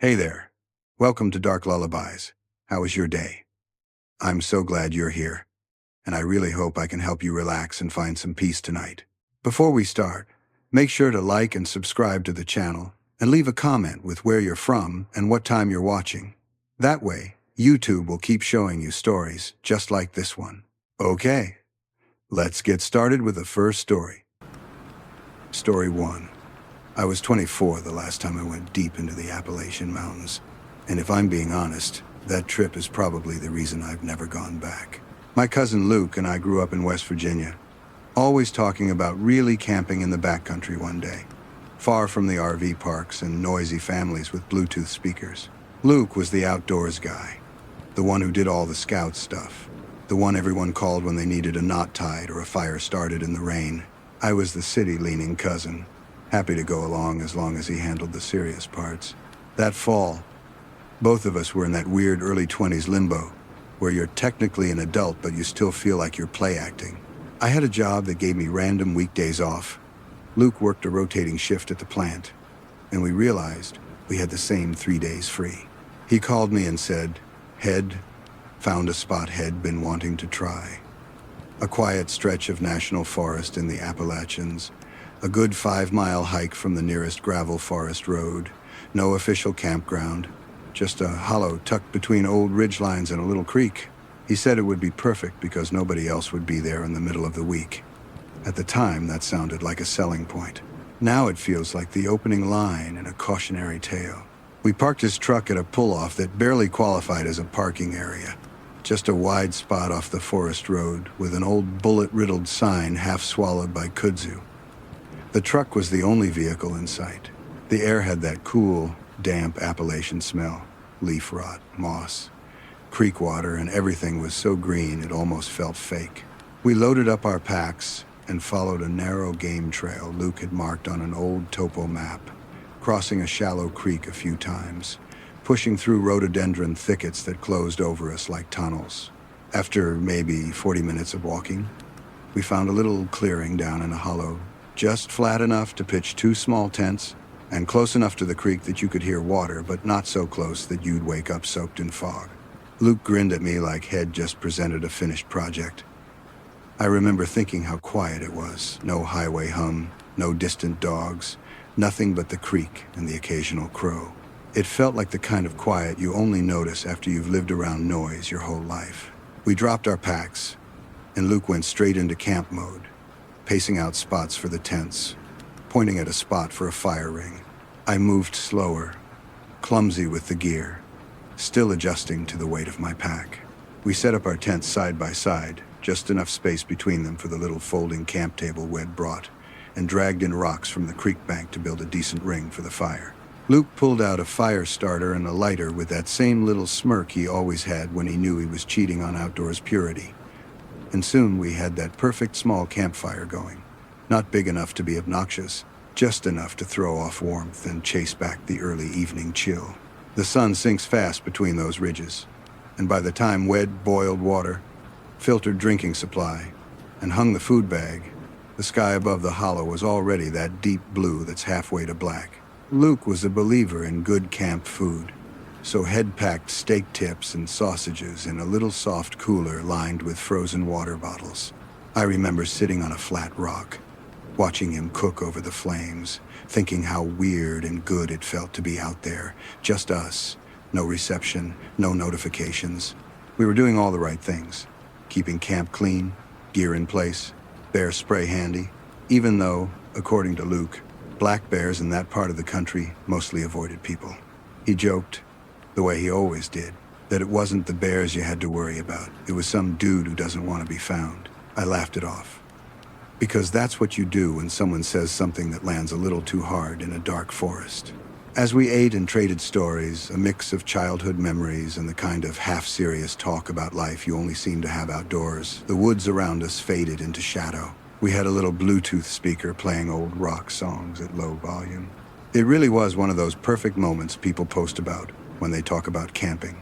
Hey there. Welcome to Dark Lullabies. How was your day? I'm so glad you're here, and I really hope I can help you relax and find some peace tonight. Before we start, make sure to like and subscribe to the channel and leave a comment with where you're from and what time you're watching. That way, YouTube will keep showing you stories just like this one. Okay, let's get started with the first story. Story 1. I was 24 the last time I went deep into the Appalachian Mountains, and if I'm being honest, that trip is probably the reason I've never gone back. My cousin Luke and I grew up in West Virginia, always talking about really camping in the backcountry one day, far from the RV parks and noisy families with Bluetooth speakers. Luke was the outdoors guy, the one who did all the scout stuff, the one everyone called when they needed a knot tied or a fire started in the rain. I was the city-leaning cousin, happy to go along as he handled the serious parts. That fall, both of us were in that weird early 20s limbo, where you're technically an adult but you still feel like you're play acting. I had a job that gave me random weekdays off. Luke worked a rotating shift at the plant, and we realized we had the same 3 days free. He called me and said, "Head, found a spot Head been wanting to try. A quiet stretch of national forest in the Appalachians, a good 5-mile hike from the nearest gravel forest road, no official campground, just a hollow tucked between old ridgelines and a little creek." He said it would be perfect because nobody else would be there in the middle of the week. At the time, that sounded like a selling point. Now it feels like the opening line in a cautionary tale. We parked his truck at a pull-off that barely qualified as a parking area, just a wide spot off the forest road with an old bullet-riddled sign half swallowed by kudzu. The truck was the only vehicle in sight. The air had that cool, damp Appalachian smell, leaf rot, moss, creek water, and everything was so green it almost felt fake. We loaded up our packs and followed a narrow game trail Luke had marked on an old topo map, crossing a shallow creek a few times, pushing through rhododendron thickets that closed over us like tunnels. After maybe 40 minutes of walking, we found a little clearing down in a hollow, just flat enough to pitch 2 small tents, and close enough to the creek that you could hear water, but not so close that you'd wake up soaked in fog. Luke grinned at me like Head just presented a finished project. I remember thinking how quiet it was. No highway hum, no distant dogs, nothing but the creek and the occasional crow. It felt like the kind of quiet you only notice after you've lived around noise your whole life. We dropped our packs, and Luke went straight into camp mode, pacing out spots for the tents, pointing at a spot for a fire ring. I moved slower, clumsy with the gear, still adjusting to the weight of my pack. We set up our tents side by side, just enough space between them for the little folding camp table Wed brought, and dragged in rocks from the creek bank to build a decent ring for the fire. Luke pulled out a fire starter and a lighter with that same little smirk he always had when he knew he was cheating on outdoors purity. And soon we had that perfect small campfire going. Not big enough to be obnoxious, just enough to throw off warmth and chase back the early evening chill. The sun sinks fast between those ridges, and by the time Wed boiled water, filtered drinking supply, and hung the food bag, the sky above the hollow was already that deep blue that's halfway to black. Luke was a believer in good camp food, so Head packed steak tips and sausages in a little soft cooler lined with frozen water bottles. I remember sitting on a flat rock, watching him cook over the flames, thinking how weird and good it felt to be out there, just us, no reception, no notifications. We were doing all the right things, keeping camp clean, gear in place, bear spray handy, even though, according to Luke, black bears in that part of the country mostly avoided people. He joked, the way he always did, that it wasn't the bears you had to worry about. It was some dude who doesn't want to be found. I laughed it off, because that's what you do when someone says something that lands a little too hard in a dark forest. As we ate and traded stories, a mix of childhood memories and the kind of half-serious talk about life you only seem to have outdoors, the woods around us faded into shadow. We had a little Bluetooth speaker playing old rock songs at low volume. It really was one of those perfect moments people post about when they talk about camping.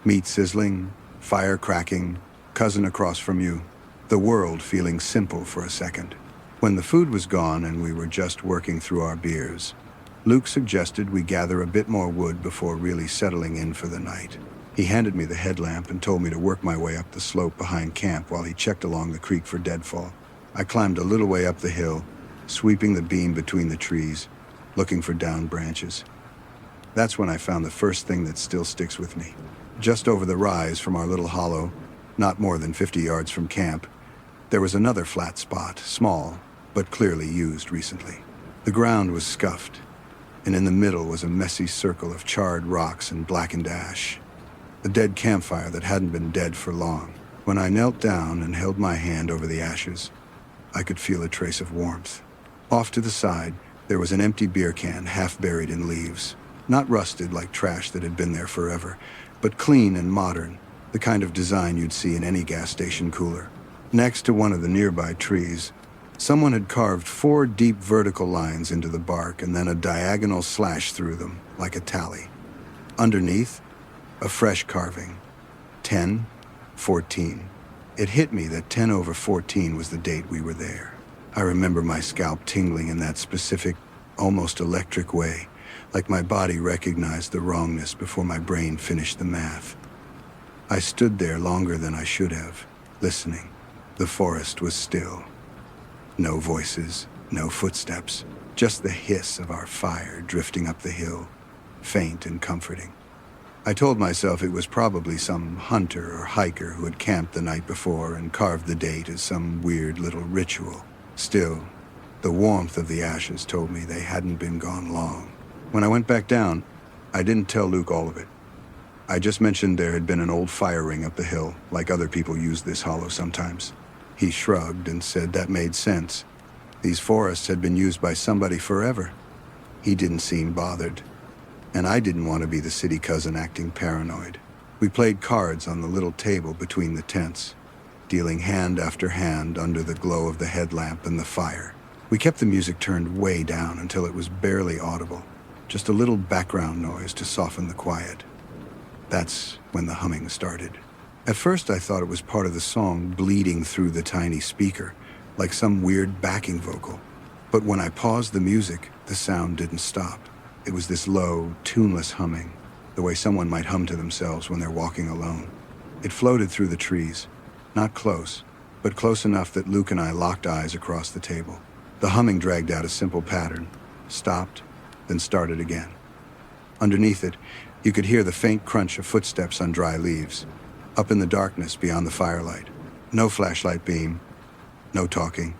Meat sizzling, fire cracking, cousin across from you, the world feeling simple for a second. When the food was gone and we were just working through our beers, Luke suggested we gather a bit more wood before really settling in for the night. He handed me the headlamp and told me to work my way up the slope behind camp while he checked along the creek for deadfall. I climbed a little way up the hill, sweeping the beam between the trees, looking for downed branches. That's when I found the first thing that still sticks with me. Just over the rise from our little hollow, not more than 50 yards from camp, there was another flat spot, small, but clearly used recently. The ground was scuffed, and in the middle was a messy circle of charred rocks and blackened ash. A dead campfire that hadn't been dead for long. When I knelt down and held my hand over the ashes, I could feel a trace of warmth. Off to the side, there was an empty beer can half buried in leaves. Not rusted like trash that had been there forever, but clean and modern, the kind of design you'd see in any gas station cooler. Next to one of the nearby trees, someone had carved 4 deep vertical lines into the bark and then a diagonal slash through them, like a tally. Underneath, a fresh carving. 10/14. It hit me that 10/14 was the date we were there. I remember my scalp tingling in that specific, almost electric way, like my body recognized the wrongness before my brain finished the math. I stood there longer than I should have, listening. The forest was still. No voices, no footsteps, just the hiss of our fire drifting up the hill, faint and comforting. I told myself it was probably some hunter or hiker who had camped the night before and carved the date as some weird little ritual. Still, the warmth of the ashes told me they hadn't been gone long. When I went back down, I didn't tell Luke all of it. I just mentioned there had been an old fire ring up the hill, like other people use this hollow sometimes. He shrugged and said that made sense. These forests had been used by somebody forever. He didn't seem bothered. And I didn't want to be the city cousin acting paranoid. We played cards on the little table between the tents, dealing hand after hand under the glow of the headlamp and the fire. We kept the music turned way down until it was barely audible, just a little background noise to soften the quiet. That's when the humming started. At first I thought it was part of the song bleeding through the tiny speaker, like some weird backing vocal. But when I paused the music, the sound didn't stop. It was this low, tuneless humming, the way someone might hum to themselves when they're walking alone. It floated through the trees, not close, but close enough that Luke and I locked eyes across the table. The humming dragged out a simple pattern, stopped, then started again. Underneath it, you could hear the faint crunch of footsteps on dry leaves, up in the darkness beyond the firelight. No flashlight beam, no talking,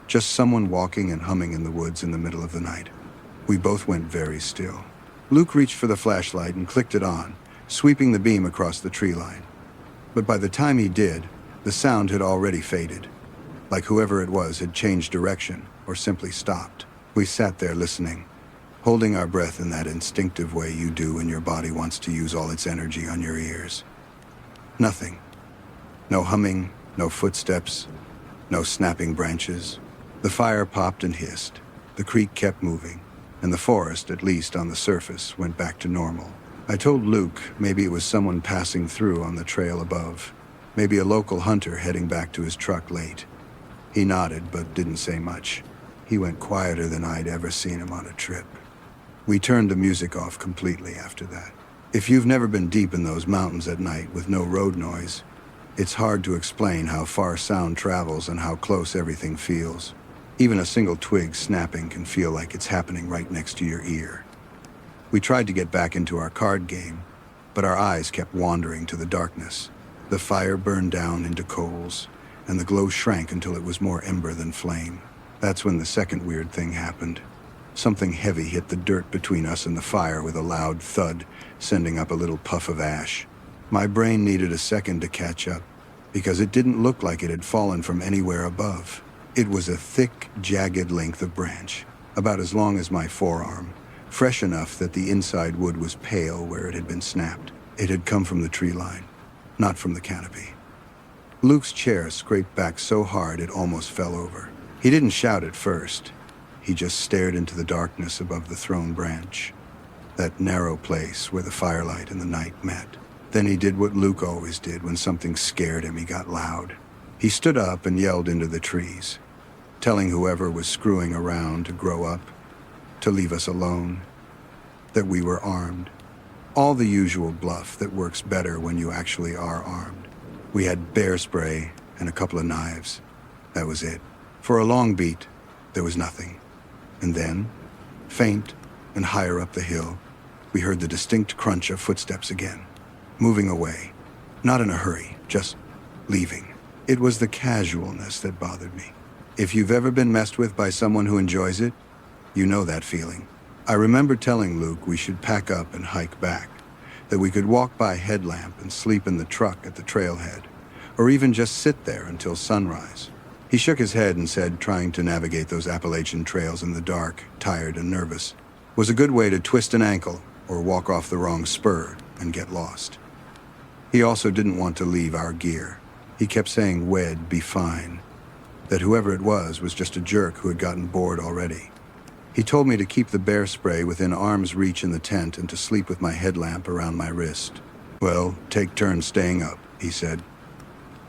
just someone walking and humming in the woods in the middle of the night. We both went very still. Luke reached for the flashlight and clicked it on, sweeping the beam across the tree line. But by the time he did, the sound had already faded, like whoever it was had changed direction or simply stopped. We sat there listening, holding our breath in that instinctive way you do when your body wants to use all its energy on your ears. Nothing. No humming, no footsteps, no snapping branches. The fire popped and hissed. The creek kept moving, and the forest, at least on the surface, went back to normal. I told Luke maybe it was someone passing through on the trail above. Maybe a local hunter heading back to his truck late. He nodded, but didn't say much. He went quieter than I'd ever seen him on a trip. We turned the music off completely after that. If you've never been deep in those mountains at night with no road noise, it's hard to explain how far sound travels and how close everything feels. Even a single twig snapping can feel like it's happening right next to your ear. We tried to get back into our card game, but our eyes kept wandering to the darkness. The fire burned down into coals, and the glow shrank until it was more ember than flame. That's when the second weird thing happened. Something heavy hit the dirt between us and the fire with a loud thud, sending up a little puff of ash. My brain needed a second to catch up, because it didn't look like it had fallen from anywhere above. It was a thick, jagged length of branch, about as long as my forearm, fresh enough that the inside wood was pale where it had been snapped. It had come from the tree line, not from the canopy. Luke's chair scraped back so hard it almost fell over. He didn't shout at first. He just stared into the darkness above the thrown branch, that narrow place where the firelight and the night met. Then he did what Luke always did when something scared him. He got loud. He stood up and yelled into the trees, telling whoever was screwing around to grow up, to leave us alone, that we were armed. All the usual bluff that works better when you actually are armed. We had bear spray and a couple of knives. That was it. For a long beat, there was nothing. And then, faint and higher up the hill, we heard the distinct crunch of footsteps again. Moving away. Not in a hurry, just leaving. It was the casualness that bothered me. If you've ever been messed with by someone who enjoys it, you know that feeling. I remember telling Luke we should pack up and hike back, that we could walk by Headlamp and sleep in the truck at the trailhead, or even just sit there until sunrise. He shook his head and said trying to navigate those Appalachian trails in the dark, tired and nervous, was a good way to twist an ankle or walk off the wrong spur and get lost. He also didn't want to leave our gear. He kept saying we'd be fine, that whoever it was just a jerk who had gotten bored already. He told me to keep the bear spray within arm's reach in the tent and to sleep with my headlamp around my wrist. Well, take turns staying up, he said.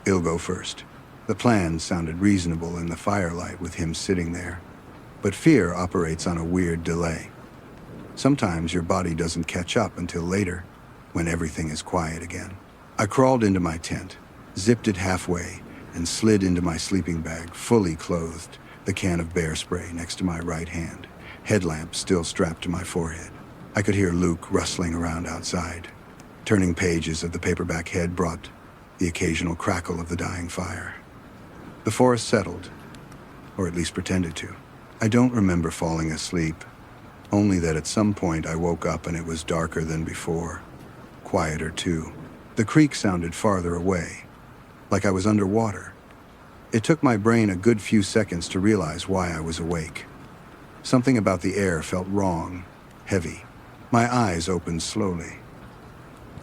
He'll go first. The plan sounded reasonable in the firelight with him sitting there, but fear operates on a weird delay. Sometimes your body doesn't catch up until later, when everything is quiet again. I crawled into my tent, zipped it halfway, and slid into my sleeping bag, fully clothed, the can of bear spray next to my right hand, headlamp still strapped to my forehead. I could hear Luke rustling around outside. Turning pages of the paperback head brought the occasional crackle of the dying fire. The forest settled, or at least pretended to. I don't remember falling asleep, only that at some point I woke up and it was darker than before. Quieter too. The creek sounded farther away, like I was underwater. It took my brain a good few seconds to realize why I was awake. Something about the air felt wrong, heavy. My eyes opened slowly.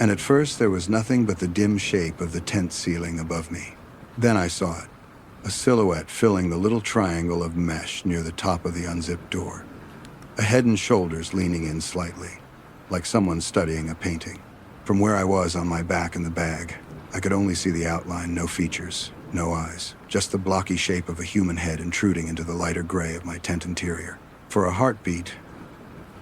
And at first there was nothing but the dim shape of the tent ceiling above me. Then I saw it, a silhouette filling the little triangle of mesh near the top of the unzipped door. A head and shoulders leaning in slightly, like someone studying a painting. From where I was on my back in the bag, I could only see the outline, no features, no eyes, just the blocky shape of a human head intruding into the lighter gray of my tent interior. For a heartbeat,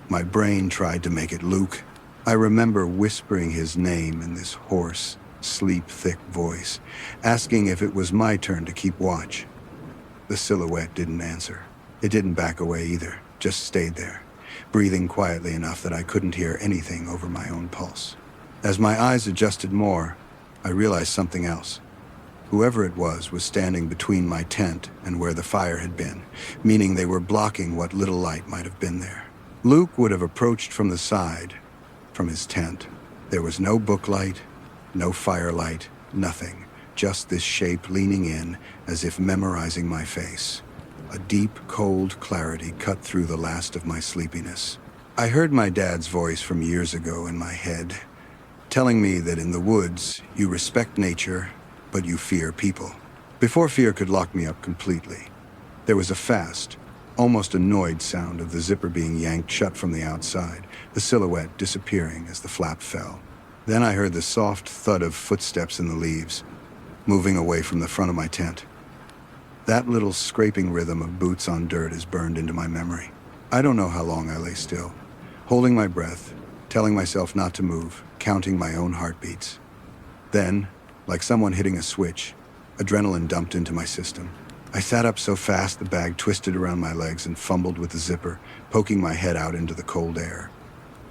my brain tried to make it Luke. I remember whispering his name in this hoarse, sleep-thick voice, asking if it was my turn to keep watch. The silhouette didn't answer. It didn't back away either, just stayed there, breathing quietly enough that I couldn't hear anything over my own pulse. As my eyes adjusted more, I realized something else. Whoever it was standing between my tent and where the fire had been, meaning they were blocking what little light might have been there. Luke would have approached from the side, from his tent. There was no booklight, no firelight, nothing. Just this shape leaning in, as if memorizing my face. A deep, cold clarity cut through the last of my sleepiness. I heard my dad's voice from years ago in my head, telling me that in the woods, you respect nature, but you fear people. Before fear could lock me up completely, there was a fast, almost annoyed sound of the zipper being yanked shut from the outside, the silhouette disappearing as the flap fell. Then I heard the soft thud of footsteps in the leaves, moving away from the front of my tent. That little scraping rhythm of boots on dirt is burned into my memory. I don't know how long I lay still, holding my breath, telling myself not to move, counting my own heartbeats. Then, like someone hitting a switch, adrenaline dumped into my system. I sat up so fast the bag twisted around my legs and fumbled with the zipper, poking my head out into the cold air.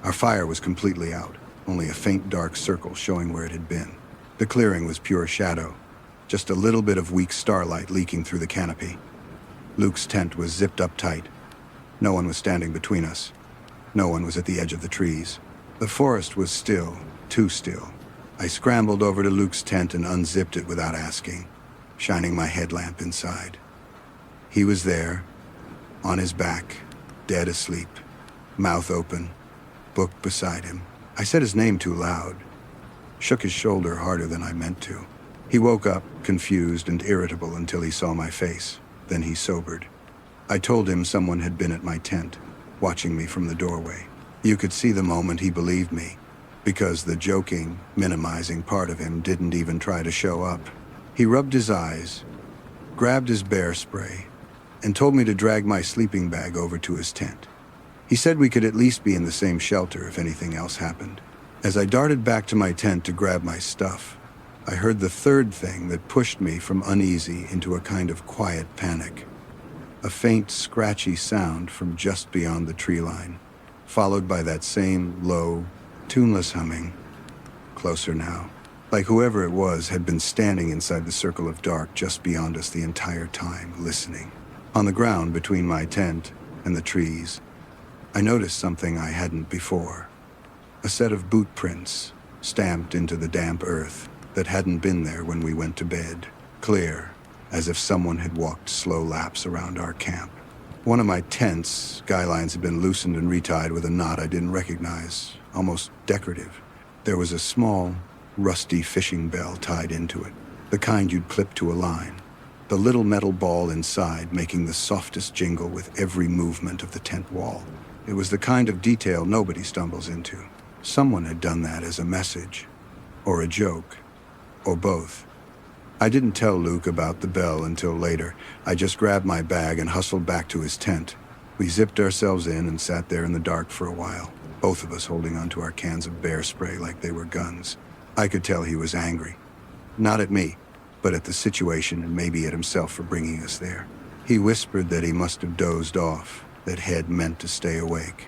Our fire was completely out, only a faint dark circle showing where it had been. The clearing was pure shadow, just a little bit of weak starlight leaking through the canopy. Luke's tent was zipped up tight. No one was standing between us. No one was at the edge of the trees. The forest was still, too still. I scrambled over to Luke's tent and unzipped it without asking, shining my headlamp inside. He was there, on his back, dead asleep, mouth open, book beside him. I said his name too loud, shook his shoulder harder than I meant to. He woke up, confused and irritable until he saw my face. Then he sobered. I told him someone had been at my tent, watching me from the doorway. You could see the moment he believed me, because the joking, minimizing part of him didn't even try to show up. He rubbed his eyes, grabbed his bear spray, and told me to drag my sleeping bag over to his tent. He said we could at least be in the same shelter if anything else happened. As I darted back to my tent to grab my stuff, I heard the third thing that pushed me from uneasy into a kind of quiet panic. A faint, scratchy sound from just beyond the tree line, followed by that same low, tuneless humming. Closer now. Like whoever it was had been standing inside the circle of dark just beyond us the entire time, listening. On the ground between my tent and the trees, I noticed something I hadn't before. A set of boot prints, stamped into the damp earth, that hadn't been there when we went to bed. Clear, as if someone had walked slow laps around our camp. One of my tent's guy lines had been loosened and retied with a knot I didn't recognize, almost decorative. There was a small, rusty fishing bell tied into it, the kind you'd clip to a line. The little metal ball inside making the softest jingle with every movement of the tent wall. It was the kind of detail nobody stumbles into. Someone had done that as a message, or a joke, or both. I didn't tell Luke about the bell until later. I just grabbed my bag and hustled back to his tent. We zipped ourselves in and sat there in the dark for a while, both of us holding onto our cans of bear spray like they were guns. I could tell he was angry. Not at me, but at the situation and maybe at himself for bringing us there. He whispered that he must have dozed off, that Head meant to stay awake.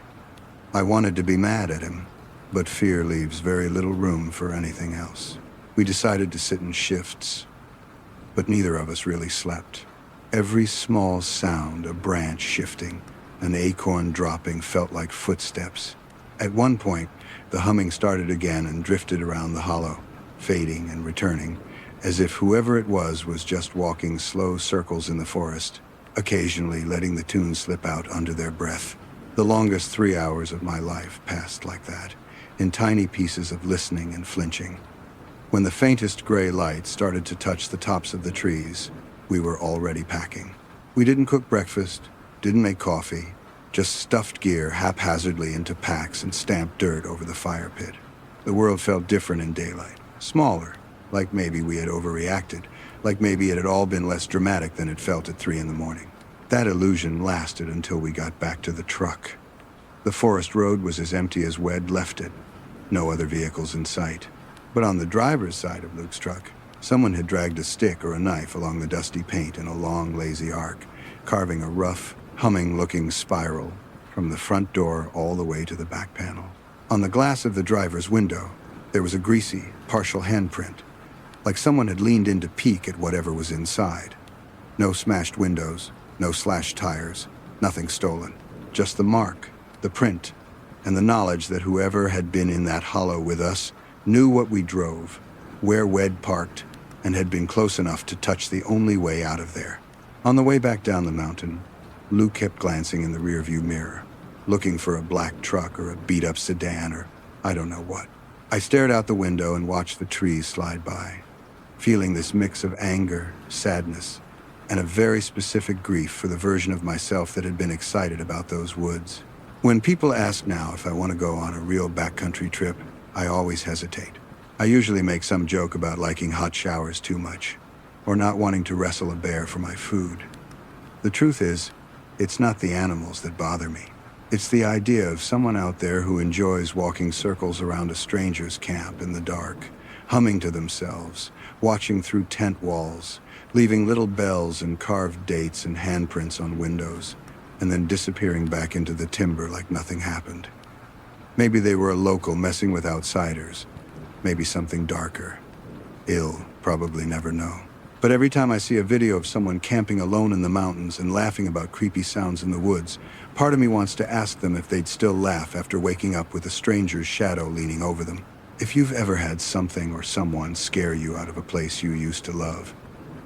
I wanted to be mad at him, but fear leaves very little room for anything else. We decided to sit in shifts, but neither of us really slept. Every small sound, a branch shifting, an acorn dropping, felt like footsteps. At one point, the humming started again and drifted around the hollow, fading and returning, as if whoever it was just walking slow circles in the forest, occasionally letting the tune slip out under their breath. The longest 3 hours of my life passed like that, in tiny pieces of listening and flinching. When the faintest gray light started to touch the tops of the trees, we were already packing. We didn't cook breakfast, didn't make coffee, just stuffed gear haphazardly into packs and stamped dirt over the fire pit. The world felt different in daylight, smaller, like maybe we had overreacted, like maybe it had all been less dramatic than it felt at 3 a.m. That illusion lasted until we got back to the truck. The forest road was as empty as Wed left it, no other vehicles in sight. But on the driver's side of Luke's truck, someone had dragged a stick or a knife along the dusty paint in a long, lazy arc, carving a rough, humming-looking spiral from the front door all the way to the back panel. On the glass of the driver's window, there was a greasy, partial handprint, like someone had leaned in to peek at whatever was inside. No smashed windows, no slashed tires, nothing stolen. Just the mark, the print, and the knowledge that whoever had been in that hollow with us knew what we drove, where Wed parked, and had been close enough to touch the only way out of there. On the way back down the mountain, Luke kept glancing in the rearview mirror, looking for a black truck or a beat-up sedan or I don't know what. I stared out the window and watched the trees slide by, feeling this mix of anger, sadness, and a very specific grief for the version of myself that had been excited about those woods. When people ask now if I want to go on a real backcountry trip, I always hesitate. I usually make some joke about liking hot showers too much, or not wanting to wrestle a bear for my food. The truth is, it's not the animals that bother me. It's the idea of someone out there who enjoys walking circles around a stranger's camp in the dark, humming to themselves, watching through tent walls, leaving little bells and carved dates and handprints on windows, and then disappearing back into the timber like nothing happened. Maybe they were a local messing with outsiders. Maybe something darker. Ill, probably never know. But every time I see a video of someone camping alone in the mountains and laughing about creepy sounds in the woods, part of me wants to ask them if they'd still laugh after waking up with a stranger's shadow leaning over them. If you've ever had something or someone scare you out of a place you used to love,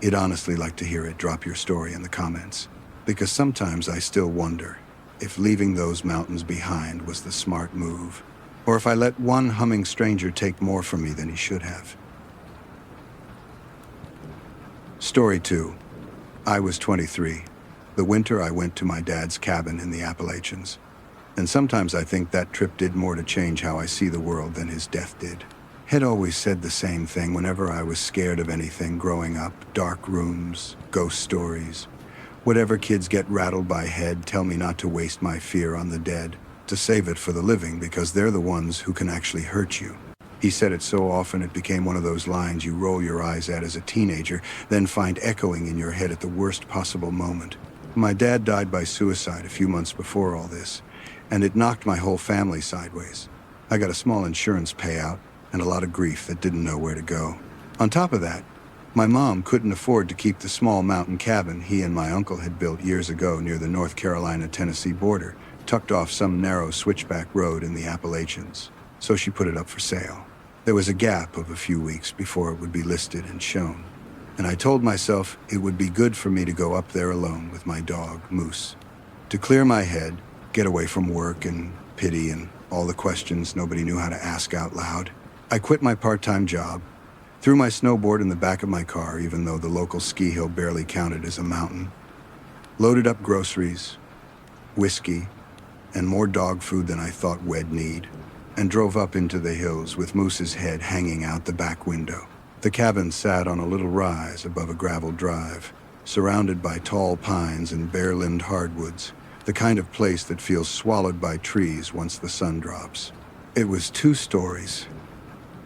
I'd honestly like to hear it. Drop your story in the comments. Because sometimes I still wonder if leaving those mountains behind was the smart move, or if I let one humming stranger take more from me than he should have. Story 2. I was 23. The winter I went to my dad's cabin in the Appalachians. And sometimes I think that trip did more to change how I see the world than his death did. He'd always said the same thing whenever I was scared of anything growing up. Dark rooms, ghost stories. Whatever kids get rattled by Head tell me not to waste my fear on the dead. to save it for the living because they're the ones who can actually hurt you. He said it so often it became one of those lines you roll your eyes at as a teenager, then find echoing in your head at the worst possible moment. My dad died by suicide a few months before all this, and it knocked my whole family sideways. I got a small insurance payout and a lot of grief that didn't know where to go. On top of that, my mom couldn't afford to keep the small mountain cabin he and my uncle had built years ago near the North Carolina-Tennessee border, tucked off some narrow switchback road in the Appalachians, so she put it up for sale. There was a gap of a few weeks before it would be listed and shown, and I told myself it would be good for me to go up there alone with my dog, Moose, to clear my head, get away from work and pity and all the questions nobody knew how to ask out loud. I quit my part-time job, threw my snowboard in the back of my car even though the local ski hill barely counted as a mountain, loaded up groceries, whiskey, and more dog food than I thought we'd need, and drove up into the hills with Moose's head hanging out the back window. The cabin sat on a little rise above a gravel drive, surrounded by tall pines and bare-limbed hardwoods, the kind of place that feels swallowed by trees once the sun drops. It was 2 stories,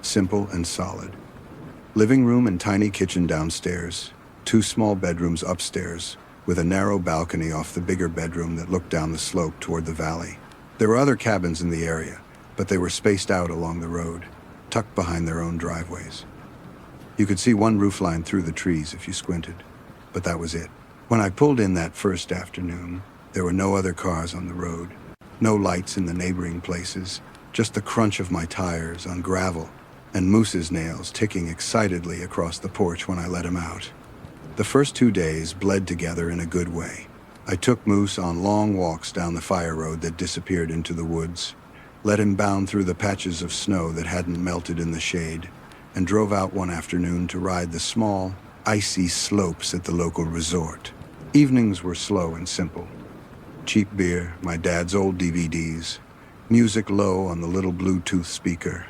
simple and solid. Living room and tiny kitchen downstairs, 2 small bedrooms upstairs, with a narrow balcony off the bigger bedroom that looked down the slope toward the valley. There were other cabins in the area, but they were spaced out along the road, tucked behind their own driveways. You could see one roofline through the trees if you squinted, but that was it. When I pulled in that first afternoon, there were no other cars on the road, no lights in the neighboring places, just the crunch of my tires on gravel and Moose's nails ticking excitedly across the porch when I let him out. The first 2 days bled together in a good way. I took Moose on long walks down the fire road that disappeared into the woods, let him bound through the patches of snow that hadn't melted in the shade, and drove out one afternoon to ride the small, icy slopes at the local resort. Evenings were slow and simple. Cheap beer, my dad's old DVDs, music low on the little Bluetooth speaker,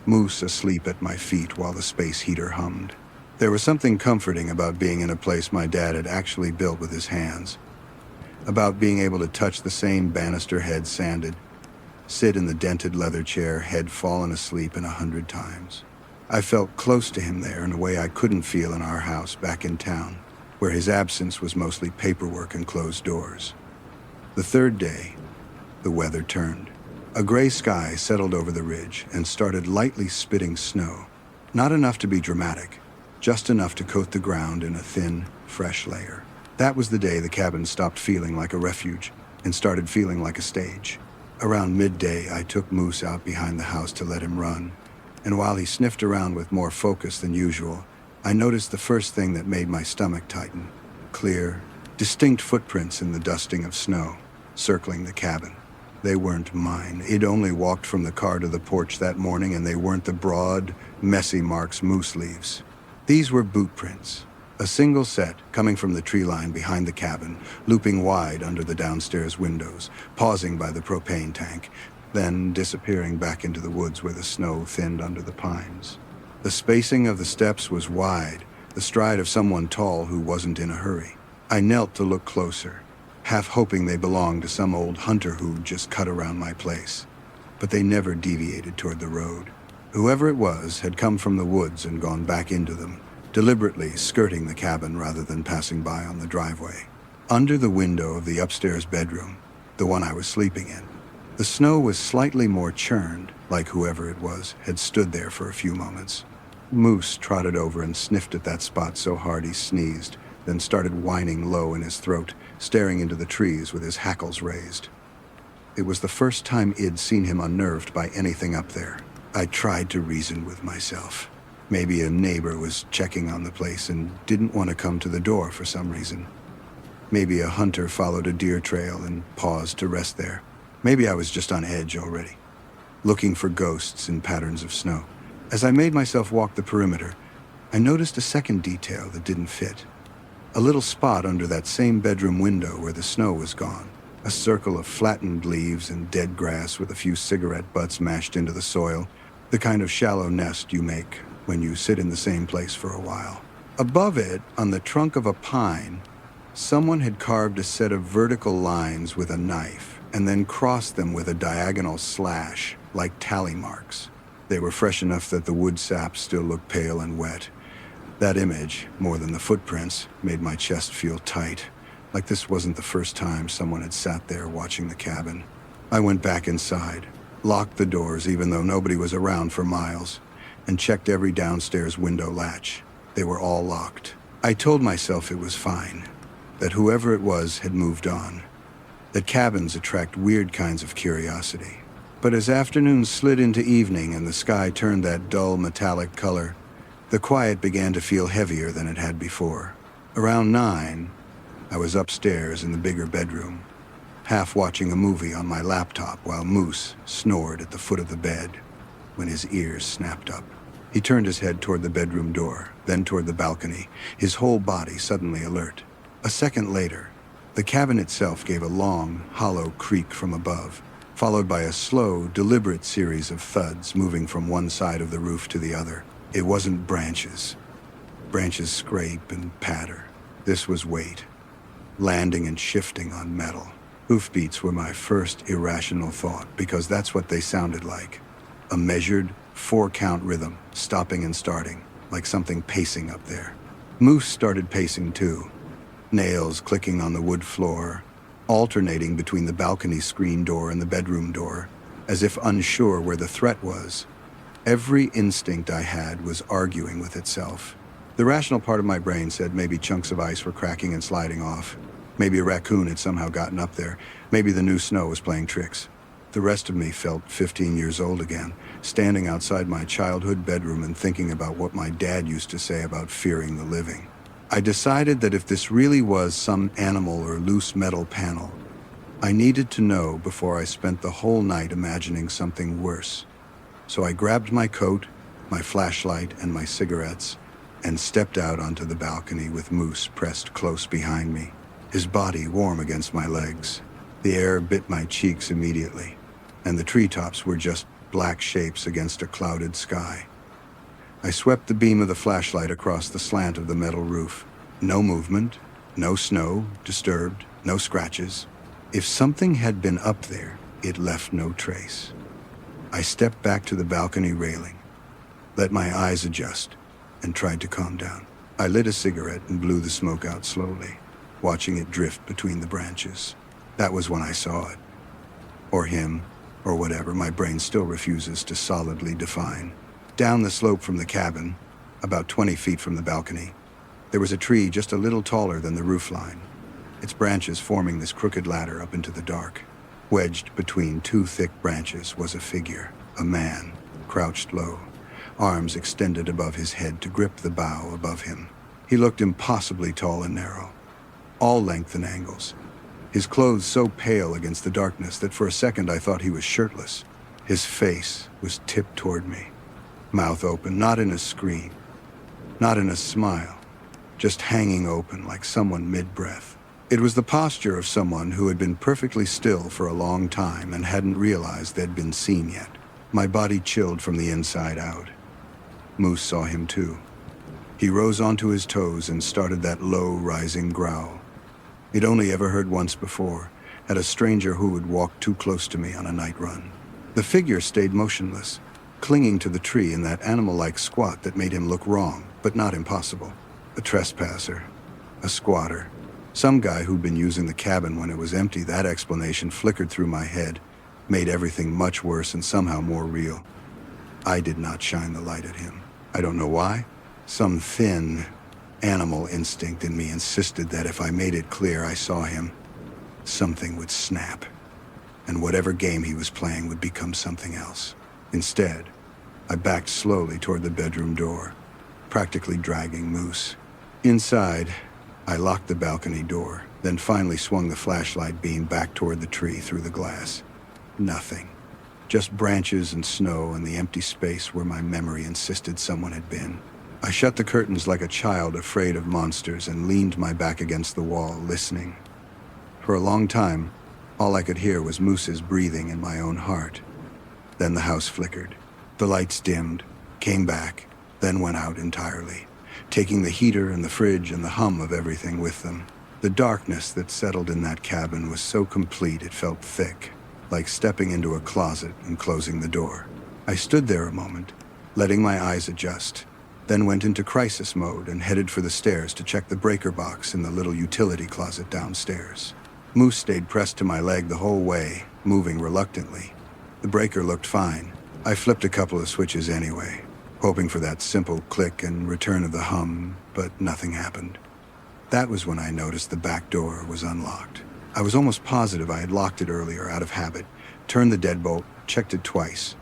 Moose asleep at my feet while the space heater hummed. There was something comforting about being in a place my dad had actually built with his hands, about being able to touch the same banister head sanded, sit in the dented leather chair, head fallen asleep in 100 times. I felt close to him there in a way I couldn't feel in our house back in town, where his absence was mostly paperwork and closed doors. The 3rd day, the weather turned. A gray sky settled over the ridge and started lightly spitting snow. Not enough to be dramatic, just enough to coat the ground in a thin, fresh layer. That was the day the cabin stopped feeling like a refuge and started feeling like a stage. Around midday, I took Moose out behind the house to let him run, and while he sniffed around with more focus than usual, I noticed the first thing that made my stomach tighten: clear, distinct footprints in the dusting of snow, circling the cabin. They weren't mine. I'd only walked from the car to the porch that morning, and they weren't the broad, messy marks Moose leaves. These were boot prints, a single set coming from the tree line behind the cabin, looping wide under the downstairs windows, pausing by the propane tank, then disappearing back into the woods where the snow thinned under the pines. The spacing of the steps was wide, the stride of someone tall who wasn't in a hurry. I knelt to look closer, half hoping they belonged to some old hunter who'd just cut around my place. But they never deviated toward the road. Whoever it was had come from the woods and gone back into them, deliberately skirting the cabin rather than passing by on the driveway. Under the window of the upstairs bedroom, the one I was sleeping in, the snow was slightly more churned, like whoever it was had stood there for a few moments. Moose trotted over and sniffed at that spot so hard he sneezed, then started whining low in his throat, staring into the trees with his hackles raised. It was the first time I'd seen him unnerved by anything up there. I tried to reason with myself. Maybe a neighbor was checking on the place and didn't want to come to the door for some reason. Maybe a hunter followed a deer trail and paused to rest there. Maybe I was just on edge already, looking for ghosts in patterns of snow. As I made myself walk the perimeter, I noticed a second detail that didn't fit. A little spot under that same bedroom window where the snow was gone. A circle of flattened leaves and dead grass with a few cigarette butts mashed into the soil, the kind of shallow nest you make when you sit in the same place for a while. Above it, on the trunk of a pine, someone had carved a set of vertical lines with a knife. and then crossed them with a diagonal slash, like tally marks. They were fresh enough that the wood sap still looked pale and wet. That image, more than the footprints, made my chest feel tight, like this wasn't the first time someone had sat there watching the cabin. I went back inside, locked the doors even though nobody was around for miles, and checked every downstairs window latch. They were all locked. I told myself it was fine, that whoever it was had moved on, that cabins attract weird kinds of curiosity. But as afternoon slid into evening and the sky turned that dull metallic color, the quiet began to feel heavier than it had before. Around 9, I was upstairs in the bigger bedroom, half watching a movie on my laptop while Moose snored at the foot of the bed, when his ears snapped up. He turned his head toward the bedroom door, then toward the balcony, his whole body suddenly alert. A second later, the cabin itself gave a long, hollow creak from above, followed by a slow, deliberate series of thuds moving from one side of the roof to the other. It wasn't branches. Branches scrape and patter. This was weight, landing and shifting on metal. Hoofbeats were my first irrational thought, because that's what they sounded like. A measured, 4-count rhythm, stopping and starting, like something pacing up there. Moose started pacing too, nails clicking on the wood floor, alternating between the balcony screen door and the bedroom door, as if unsure where the threat was. Every instinct I had was arguing with itself. The rational part of my brain said maybe chunks of ice were cracking and sliding off. Maybe a raccoon had somehow gotten up there. Maybe the new snow was playing tricks. The rest of me felt 15 years old again, standing outside my childhood bedroom and thinking about what my dad used to say about fearing the living. I decided that if this really was some animal or loose metal panel, I needed to know before I spent the whole night imagining something worse. So I grabbed my coat, my flashlight, and my cigarettes, and stepped out onto the balcony with Moose pressed close behind me, his body warm against my legs. The air bit my cheeks immediately, and the treetops were just black shapes against a clouded sky. I swept the beam of the flashlight across the slant of the metal roof. No movement, no snow disturbed, no scratches. If something had been up there, it left no trace. I stepped back to the balcony railing, let my eyes adjust, and tried to calm down. I lit a cigarette and blew the smoke out slowly, watching it drift between the branches. That was when I saw it. Or him, or whatever my brain still refuses to solidly define. Down the slope from the cabin, about 20 feet from the balcony, there was a tree just a little taller than the roofline, its branches forming this crooked ladder up into the dark. Wedged between 2 thick branches was a figure, a man, crouched low, arms extended above his head to grip the bough above him. He looked impossibly tall and narrow, all length and angles, his clothes so pale against the darkness that for a second I thought he was shirtless. His face was tipped toward me, mouth open, not in a scream, not in a smile, just hanging open like someone mid-breath. It was the posture of someone who had been perfectly still for a long time and hadn't realized they'd been seen yet. My body chilled from the inside out. Moose saw him too. He rose onto his toes and started that low, rising growl. He'd only ever heard once before, at a stranger who would walk too close to me on a night run. The figure stayed motionless, clinging to the tree in that animal-like squat that made him look wrong, but not impossible. A trespasser, a squatter, some guy who'd been using the cabin when it was empty. That explanation flickered through my head, made everything much worse and somehow more real. I did not shine the light at him. I don't know why. Some thin, animal instinct in me insisted that if I made it clear I saw him, something would snap, and whatever game he was playing would become something else. Instead, I backed slowly toward the bedroom door, practically dragging Moose. Inside, I locked the balcony door, then finally swung the flashlight beam back toward the tree through the glass. Nothing. Just branches and snow and the empty space where my memory insisted someone had been. I shut the curtains like a child afraid of monsters and leaned my back against the wall, listening. For a long time, all I could hear was Moose's breathing in my own heart. Then the house flickered. The lights dimmed, came back, then went out entirely, taking the heater and the fridge and the hum of everything with them. The darkness that settled in that cabin was so complete it felt thick, like stepping into a closet and closing the door. I stood there a moment, letting my eyes adjust, then went into crisis mode and headed for the stairs to check the breaker box in the little utility closet downstairs. Moose stayed pressed to my leg the whole way, moving reluctantly. The breaker looked fine. I flipped a couple of switches anyway, hoping for that simple click and return of the hum, but nothing happened. That was when I noticed the back door was unlocked. I was almost positive I had locked it earlier out of habit, turned the deadbolt, checked it twice.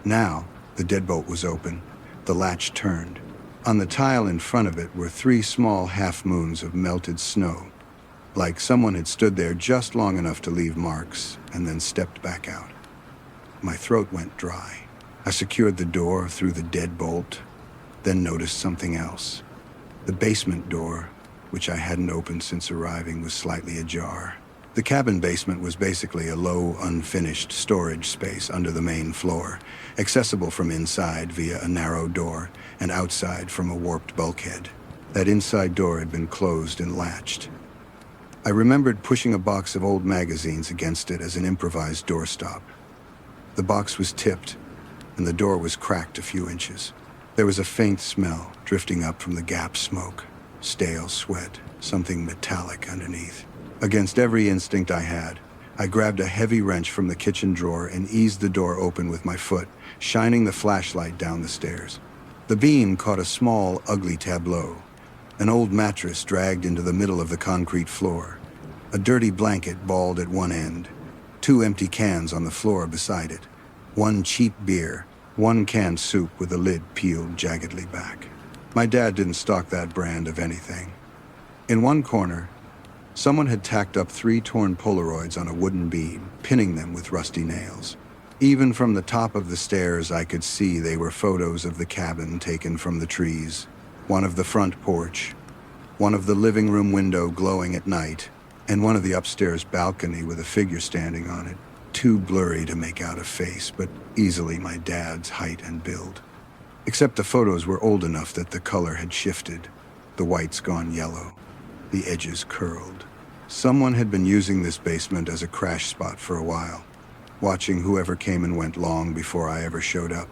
Now, the deadbolt was open, the latch turned. On the tile in front of it were 3 small half-moons of melted snow, like someone had stood there just long enough to leave marks and then stepped back out. My throat went dry. I secured the door through the deadbolt, then noticed something else. The basement door, which I hadn't opened since arriving, was slightly ajar. The cabin basement was basically a low, unfinished storage space under the main floor, accessible from inside via a narrow door and outside from a warped bulkhead. That inside door had been closed and latched. I remembered pushing a box of old magazines against it as an improvised doorstop. The box was tipped, and the door was cracked a few inches. There was a faint smell drifting up from the gap smoke. Stale sweat, something metallic underneath. Against every instinct I had, I grabbed a heavy wrench from the kitchen drawer and eased the door open with my foot, shining the flashlight down the stairs. The beam caught a small, ugly tableau. An old mattress dragged into the middle of the concrete floor. A dirty blanket balled at one end. 2 empty cans on the floor beside it. 1 cheap beer, 1 canned soup with the lid peeled jaggedly back. My dad didn't stock that brand of anything. In one corner, someone had tacked up 3 torn Polaroids on a wooden beam, pinning them with rusty nails. Even from the top of the stairs, I could see they were photos of the cabin taken from the trees. One of the front porch, one of the living room window glowing at night, and one of the upstairs balcony with a figure standing on it. Too blurry to make out a face, but easily my dad's height and build. Except the photos were old enough that the color had shifted, the whites gone yellow, the edges curled. Someone had been using this basement as a crash spot for a while, watching whoever came and went long before I ever showed up.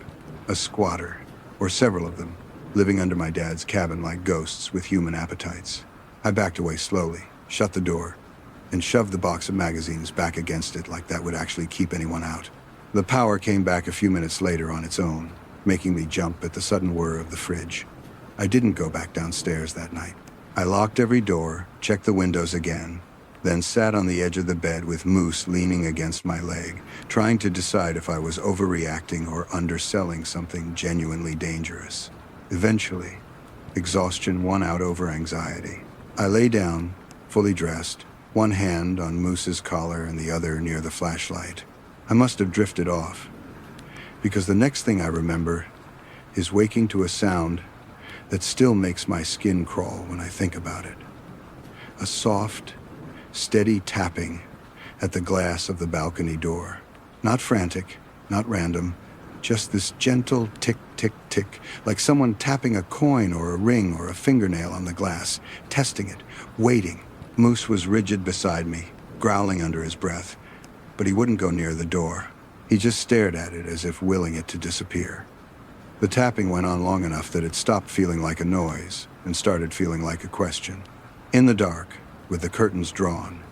A squatter, or several of them, living under my dad's cabin like ghosts with human appetites. I backed away slowly, shut the door, and shoved the box of magazines back against it like that would actually keep anyone out. The power came back a few minutes later on its own, making me jump at the sudden whir of the fridge. I didn't go back downstairs that night. I locked every door, checked the windows again, then sat on the edge of the bed with Moose leaning against my leg, trying to decide if I was overreacting or underselling something genuinely dangerous. Eventually, exhaustion won out over anxiety. I lay down, fully dressed, one hand on Moose's collar and the other near the flashlight. I must have drifted off, because the next thing I remember is waking to a sound that still makes my skin crawl when I think about it. A soft, steady tapping at the glass of the balcony door. Not frantic, not random, just this gentle tick, tick, tick, like someone tapping a coin or a ring or a fingernail on the glass, testing it, waiting. Moose was rigid beside me, growling under his breath, but he wouldn't go near the door. He just stared at it as if willing it to disappear. The tapping went on long enough that it stopped feeling like a noise and started feeling like a question. In the dark, with the curtains drawn,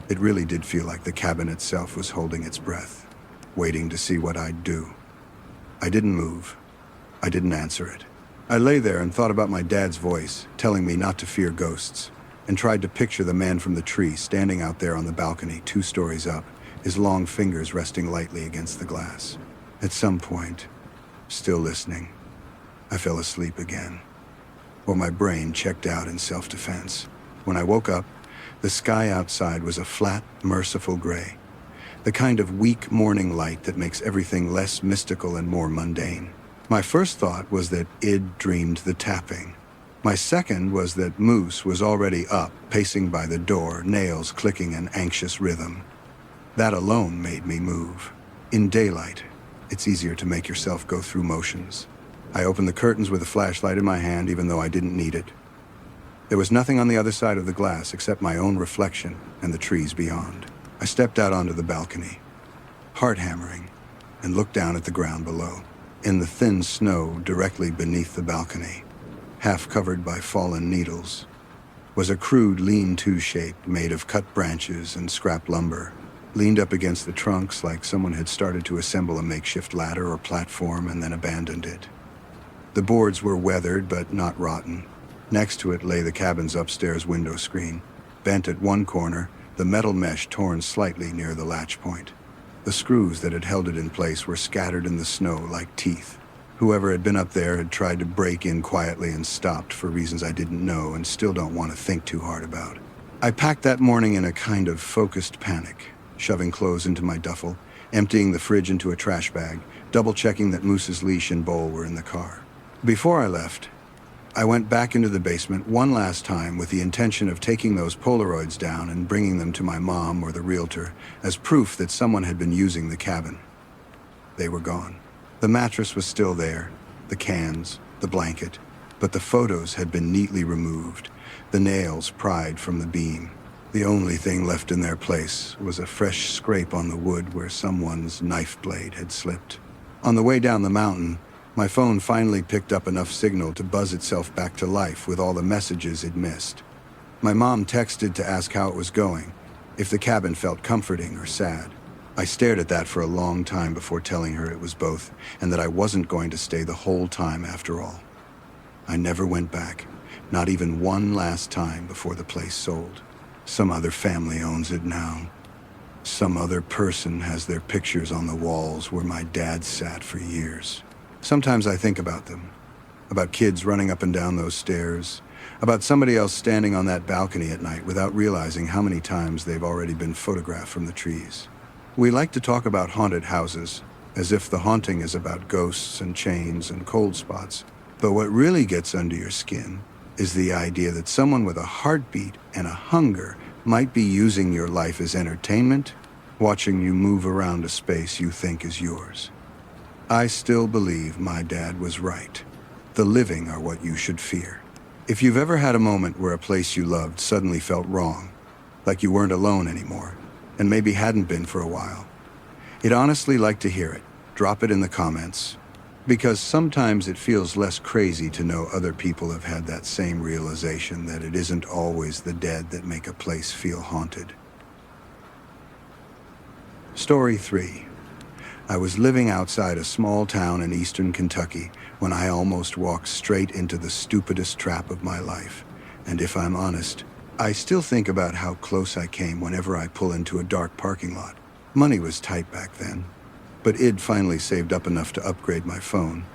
it really did feel like the cabin itself was holding its breath, waiting to see what I'd do. I didn't move. I didn't answer it. I lay there and thought about my dad's voice, telling me not to fear ghosts, and tried to picture the man from the tree standing out there on the balcony 2 stories up, his long fingers resting lightly against the glass. At some point, still listening, I fell asleep again, or my brain checked out in self-defense. When I woke up, the sky outside was a flat, merciful gray, the kind of weak morning light that makes everything less mystical and more mundane. My first thought was that Id dreamed the tapping. My second was that Moose was already up, pacing by the door, nails clicking an anxious rhythm. That alone made me move. In daylight, it's easier to make yourself go through motions. I opened the curtains with a flashlight in my hand, even though I didn't need it. There was nothing on the other side of the glass except my own reflection and the trees beyond. I stepped out onto the balcony, heart hammering, and looked down at the ground below. In the thin snow directly beneath the balcony, half covered by fallen needles, was a crude lean-to shape made of cut branches and scrap lumber, leaned up against the trunks like someone had started to assemble a makeshift ladder or platform and then abandoned it. The boards were weathered but not rotten. Next to it lay the cabin's upstairs window screen, bent at one corner, the metal mesh torn slightly near the latch point. The screws that had held it in place were scattered in the snow like teeth. Whoever had been up there had tried to break in quietly and stopped for reasons I didn't know and still don't want to think too hard about. I packed that morning in a kind of focused panic, shoving clothes into my duffel, emptying the fridge into a trash bag, double-checking that Moose's leash and bowl were in the car. Before I left, I went back into the basement one last time with the intention of taking those Polaroids down and bringing them to my mom or the realtor as proof that someone had been using the cabin. They were gone. The mattress was still there, the cans, the blanket, but the photos had been neatly removed, the nails pried from the beam. The only thing left in their place was a fresh scrape on the wood where someone's knife blade had slipped. On the way down the mountain, my phone finally picked up enough signal to buzz itself back to life with all the messages it missed. My mom texted to ask how it was going, if the cabin felt comforting or sad. I stared at that for a long time before telling her it was both, and that I wasn't going to stay the whole time after all. I never went back, not even one last time before the place sold. Some other family owns it now. Some other person has their pictures on the walls where my dad sat for years. Sometimes I think about them, about kids running up and down those stairs, about somebody else standing on that balcony at night without realizing how many times they've already been photographed from the trees. We like to talk about haunted houses, as if the haunting is about ghosts and chains and cold spots. But what really gets under your skin is the idea that someone with a heartbeat and a hunger might be using your life as entertainment, watching you move around a space you think is yours. I still believe my dad was right. The living are what you should fear. If you've ever had a moment where a place you loved suddenly felt wrong, like you weren't alone anymore, and maybe hadn't been for a while, I'd honestly like to hear it. Drop it in the comments, because sometimes it feels less crazy to know other people have had that same realization that it isn't always the dead that make a place feel haunted. Story 3. I was living outside a small town in eastern Kentucky when I almost walked straight into the stupidest trap of my life. And if I'm honest, I still think about how close I came whenever I pull into a dark parking lot. Money was tight back then, but I'd finally saved up enough to upgrade my phone.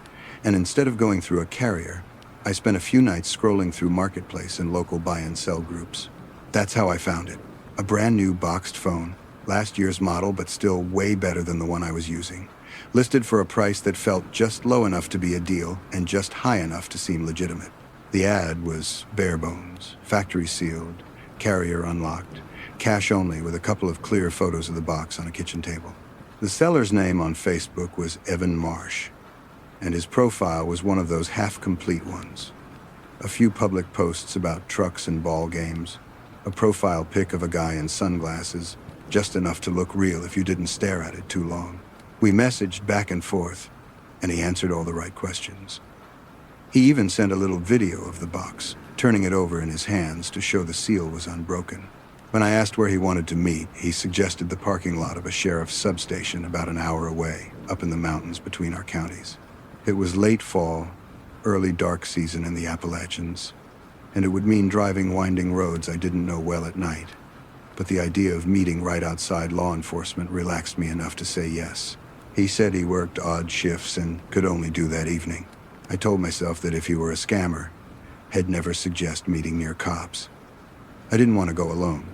And instead of going through a carrier, I spent a few nights scrolling through Marketplace and local buy and sell groups. That's how I found it. A brand new boxed phone. Last year's model, but still way better than the one I was using. Listed for a price that felt just low enough to be a deal and just high enough to seem legitimate. The ad was bare bones, factory sealed, carrier unlocked, cash only with a couple of clear photos of the box on a kitchen table. The seller's name on Facebook was Evan Marsh, and his profile was one of those half-complete ones. A few public posts about trucks and ball games, a profile pic of a guy in sunglasses, just enough to look real if you didn't stare at it too long. We messaged back and forth, and he answered all the right questions. He even sent a little video of the box, turning it over in his hands to show the seal was unbroken. When I asked where he wanted to meet, he suggested the parking lot of a sheriff's substation about an hour away, up in the mountains between our counties. It was late fall, early dark season in the Appalachians, and it would mean driving winding roads I didn't know well at night. But the idea of meeting right outside law enforcement relaxed me enough to say yes. He said he worked odd shifts and could only do that evening. I told myself that if he were a scammer, I'd never suggest meeting near cops. I didn't want to go alone,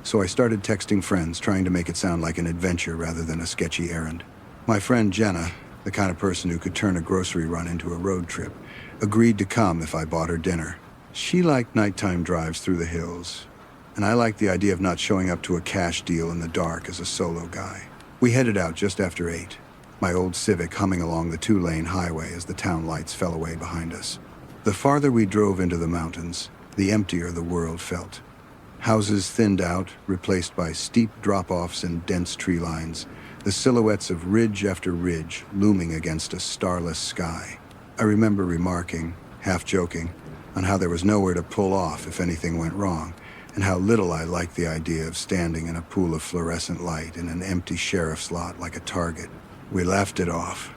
so I started texting friends trying to make it sound like an adventure rather than a sketchy errand. My friend Jenna, the kind of person who could turn a grocery run into a road trip, agreed to come if I bought her dinner. She liked nighttime drives through the hills, and I liked the idea of not showing up to a cash deal in the dark as a solo guy. We headed out just after 8, my old Civic humming along the 2-lane highway as the town lights fell away behind us. The farther we drove into the mountains, the emptier the world felt. Houses thinned out, replaced by steep drop-offs and dense tree lines, the silhouettes of ridge after ridge looming against a starless sky. I remember remarking, half joking, on how there was nowhere to pull off if anything went wrong, and how little I liked the idea of standing in a pool of fluorescent light in an empty sheriff's lot like a target. We laughed it off,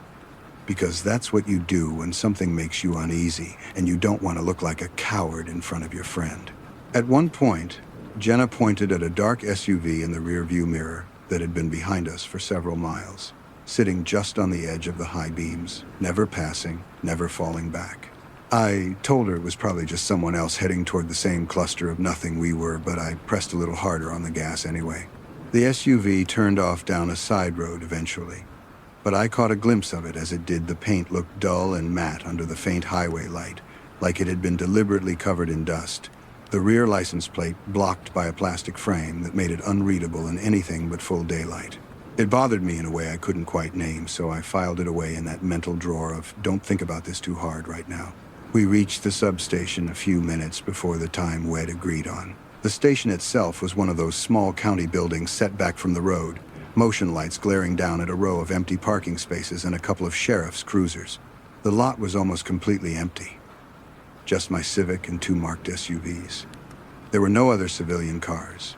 because that's what you do when something makes you uneasy and you don't want to look like a coward in front of your friend. At one point, Jenna pointed at a dark SUV in the rearview mirror that had been behind us for several miles, sitting just on the edge of the high beams, never passing, never falling back. I told her it was probably just someone else heading toward the same cluster of nothing we were, but I pressed a little harder on the gas anyway. The SUV turned off down a side road eventually, but I caught a glimpse of it as it did. The paint looked dull and matte under the faint highway light, like it had been deliberately covered in dust. The rear license plate blocked by a plastic frame that made it unreadable in anything but full daylight. It bothered me in a way I couldn't quite name, so I filed it away in that mental drawer of don't think about this too hard right now. We reached the substation a few minutes before the time Wed agreed on. The station itself was one of those small county buildings set back from the road, motion lights glaring down at a row of empty parking spaces and a couple of sheriff's cruisers. The lot was almost completely empty. Just my Civic and two marked SUVs. There were no other civilian cars.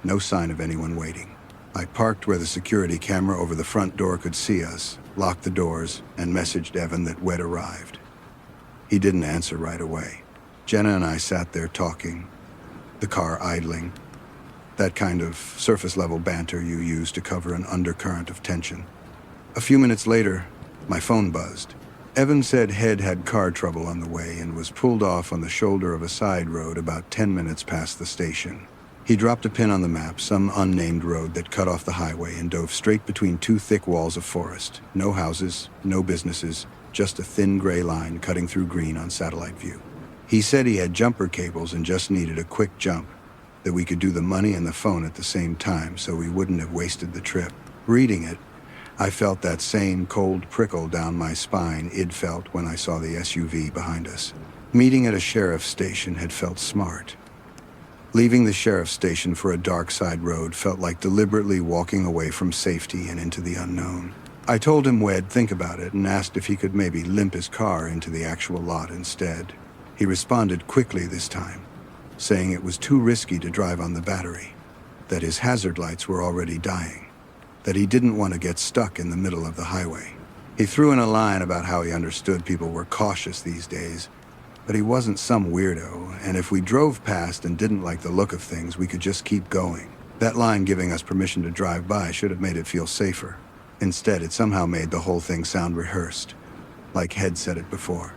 No sign of anyone waiting. I parked where the security camera over the front door could see us, locked the doors, and messaged Evan that Wed arrived. He didn't answer right away. Jenna and I sat there talking, the car idling, that kind of surface-level banter you use to cover an undercurrent of tension. A few minutes later, my phone buzzed. Evan said Head had car trouble on the way and was pulled off on the shoulder of a side road about 10 minutes past the station. He dropped a pin on the map, some unnamed road that cut off the highway and dove straight between two thick walls of forest. No houses, no businesses, just a thin gray line cutting through green on satellite view. He said he had jumper cables and just needed a quick jump, that we could do the money and the phone at the same time so we wouldn't have wasted the trip. Reading it, I felt that same cold prickle down my spine Id felt when I saw the SUV behind us. Meeting at a sheriff's station had felt smart. Leaving the sheriff's station for a dark side road felt like deliberately walking away from safety and into the unknown. I told him Wed think about it and asked if he could maybe limp his car into the actual lot instead. He responded quickly this time, saying it was too risky to drive on the battery, that his hazard lights were already dying, that he didn't want to get stuck in the middle of the highway. He threw in a line about how he understood people were cautious these days, but he wasn't some weirdo, and if we drove past and didn't like the look of things, we could just keep going. That line giving us permission to drive by should have made it feel safer. Instead, it somehow made the whole thing sound rehearsed, like Head said it before.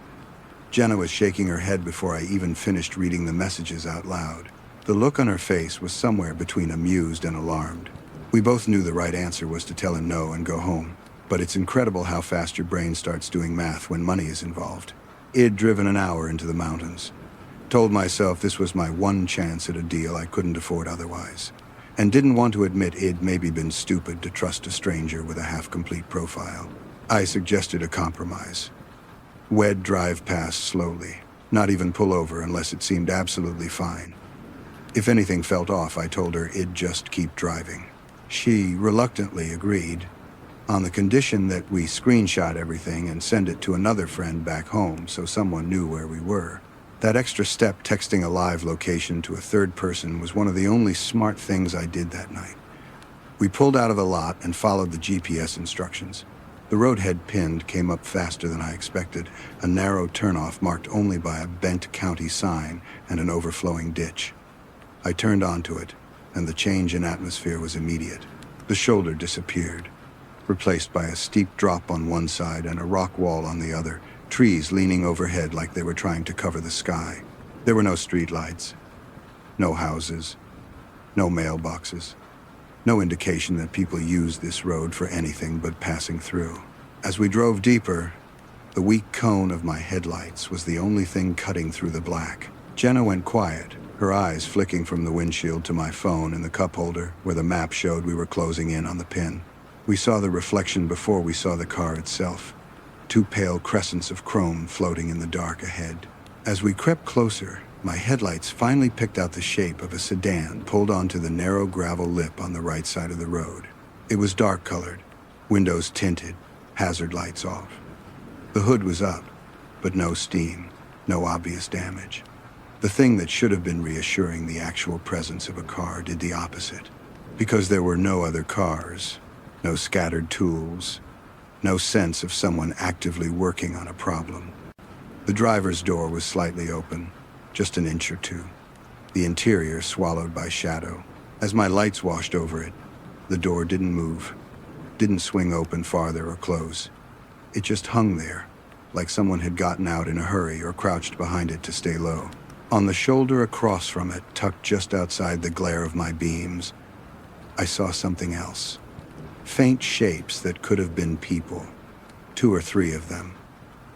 Jenna was shaking her head before I even finished reading the messages out loud. The look on her face was somewhere between amused and alarmed. We both knew the right answer was to tell him no and go home, but it's incredible how fast your brain starts doing math when money is involved. I'd driven an hour into the mountains. Told myself this was my one chance at a deal I couldn't afford otherwise, and didn't want to admit I'd maybe been stupid to trust a stranger with a half-complete profile. I suggested a compromise. Wed drive past slowly, not even pull over unless it seemed absolutely fine. If anything felt off, I told her I'd just keep driving. She reluctantly agreed, on the condition that we screenshot everything and send it to another friend back home so someone knew where we were. That extra step, texting a live location to a third person, was one of the only smart things I did that night. We pulled out of the lot and followed the GPS instructions. The road Head pinned came up faster than I expected, a narrow turnoff marked only by a bent county sign and an overflowing ditch. I turned onto it, and the change in atmosphere was immediate. The shoulder disappeared, replaced by a steep drop on one side and a rock wall on the other, trees leaning overhead like they were trying to cover the sky. There were no streetlights, no houses, no mailboxes, no indication that people used this road for anything but passing through. As we drove deeper, the weak cone of my headlights was the only thing cutting through the black. Jenna went quiet, her eyes flicking from the windshield to my phone in the cup holder where the map showed we were closing in on the pin. We saw the reflection before we saw the car itself. Two pale crescents of chrome floating in the dark ahead. As we crept closer, my headlights finally picked out the shape of a sedan pulled onto the narrow gravel lip on the right side of the road. It was dark-colored, windows tinted, hazard lights off. The hood was up, but no steam, no obvious damage. The thing that should have been reassuring, the actual presence of a car, did the opposite. Because there were no other cars, no scattered tools, no sense of someone actively working on a problem. The driver's door was slightly open, just an inch or two. The interior swallowed by shadow. As my lights washed over it, the door didn't move, didn't swing open farther or close. It just hung there, like someone had gotten out in a hurry or crouched behind it to stay low. On the shoulder across from it, tucked just outside the glare of my beams, I saw something else. Faint shapes that could have been people. 2 or 3 of them.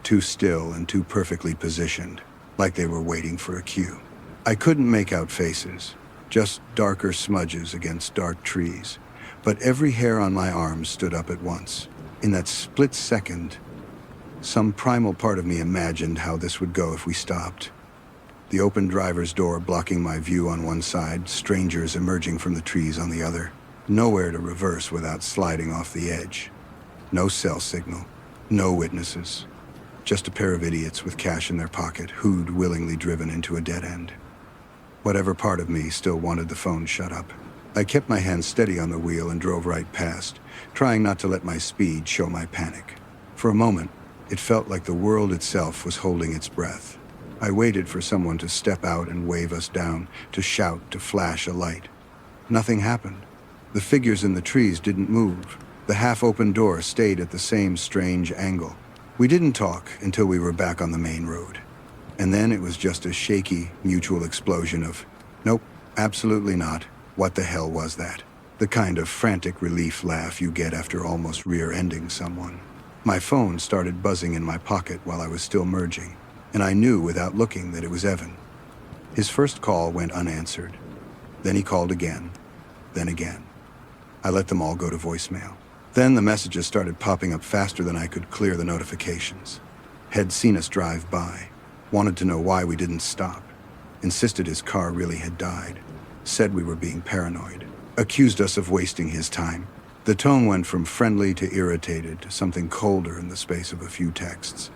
Too still and too perfectly positioned, like they were waiting for a cue. I couldn't make out faces, just darker smudges against dark trees. But every hair on my arm stood up at once. In that split second, some primal part of me imagined how this would go if we stopped. The open driver's door blocking my view on one side, strangers emerging from the trees on the other. Nowhere to reverse without sliding off the edge. No cell signal, no witnesses. Just a pair of idiots with cash in their pocket who'd willingly driven into a dead end. Whatever part of me still wanted the phone shut up. I kept my hand steady on the wheel and drove right past, trying not to let my speed show my panic. For a moment, it felt like the world itself was holding its breath. I waited for someone to step out and wave us down, to shout, to flash a light. Nothing happened. The figures in the trees didn't move. The half-open door stayed at the same strange angle. We didn't talk until we were back on the main road. And then it was just a shaky, mutual explosion of, nope, absolutely not. What the hell was that? The kind of frantic relief laugh you get after almost rear-ending someone. My phone started buzzing in my pocket while I was still merging, and I knew without looking that it was Evan. His first call went unanswered. Then he called again, then again. I let them all go to voicemail. Then the messages started popping up faster than I could clear the notifications. Had seen us drive by, wanted to know why we didn't stop, insisted his car really had died, said we were being paranoid, accused us of wasting his time. The tone went from friendly to irritated to something colder in the space of a few texts.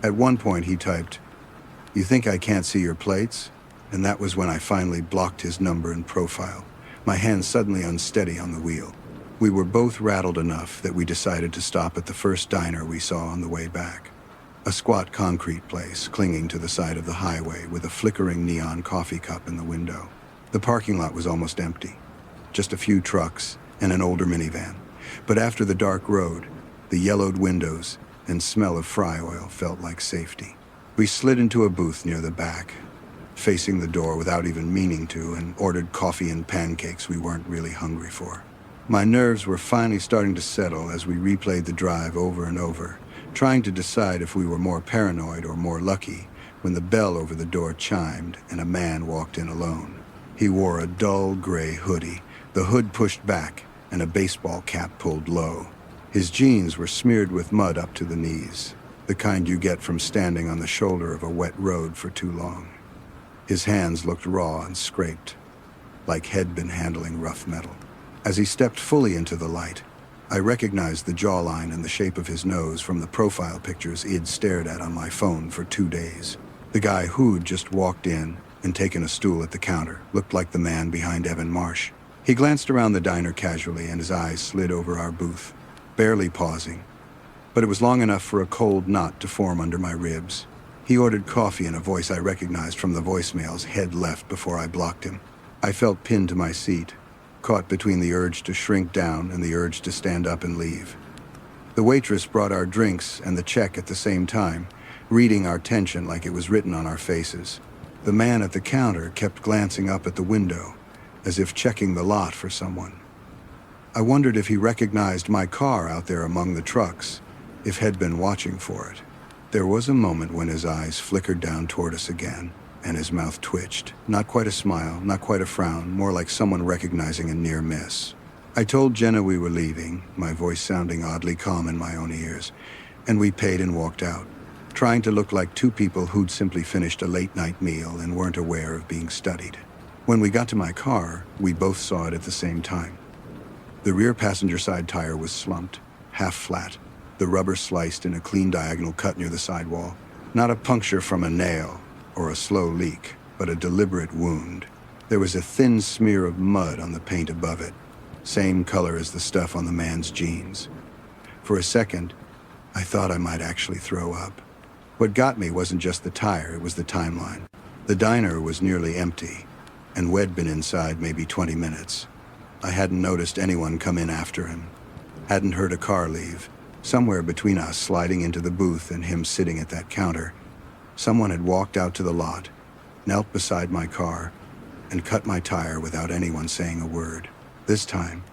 At one point he typed, "You think I can't see your plates?" And that was when I finally blocked his number and profile, my hand suddenly unsteady on the wheel. We were both rattled enough that we decided to stop at the first diner we saw on the way back. A squat concrete place clinging to the side of the highway with a flickering neon coffee cup in the window. The parking lot was almost empty. Just a few trucks and an older minivan. But after the dark road, the yellowed windows and smell of fry oil felt like safety. We slid into a booth near the back, facing the door without even meaning to, and ordered coffee and pancakes we weren't really hungry for. My nerves were finally starting to settle as we replayed the drive over and over, trying to decide if we were more paranoid or more lucky when the bell over the door chimed and a man walked in alone. He wore a dull gray hoodie, the hood pushed back and a baseball cap pulled low. His jeans were smeared with mud up to the knees, the kind you get from standing on the shoulder of a wet road for too long. His hands looked raw and scraped, like he'd been handling rough metal. As he stepped fully into the light, I recognized the jawline and the shape of his nose from the profile pictures he'd stared at on my phone for 2 days. The guy who'd just walked in and taken a stool at the counter looked like the man behind Evan Marsh. He glanced around the diner casually and his eyes slid over our booth, barely pausing, but it was long enough for a cold knot to form under my ribs. He ordered coffee in a voice I recognized from the voicemails he'd left before I blocked him. I felt pinned to my seat, caught between the urge to shrink down and the urge to stand up and leave. The waitress brought our drinks and the check at the same time, reading our tension like it was written on our faces. The man at the counter kept glancing up at the window, as if checking the lot for someone. I wondered if he recognized my car out there among the trucks, if he'd been watching for it. There was a moment when his eyes flickered down toward us again, and his mouth twitched. Not quite a smile, not quite a frown, more like someone recognizing a near miss. I told Jenna we were leaving, my voice sounding oddly calm in my own ears, and we paid and walked out, trying to look like two people who'd simply finished a late-night meal and weren't aware of being studied. When we got to my car, we both saw it at the same time. The rear passenger side tire was slumped, half flat, the rubber sliced in a clean diagonal cut near the sidewall. Not a puncture from a nail or a slow leak, but a deliberate wound. There was a thin smear of mud on the paint above it, same color as the stuff on the man's jeans. For a second, I thought I might actually throw up. What got me wasn't just the tire, it was the timeline. The diner was nearly empty, and Wed'd been inside maybe 20 minutes. I hadn't noticed anyone come in after him. Hadn't heard a car leave. Somewhere between us sliding into the booth and him sitting at that counter, someone had walked out to the lot, knelt beside my car, and cut my tire without anyone saying a word. This time,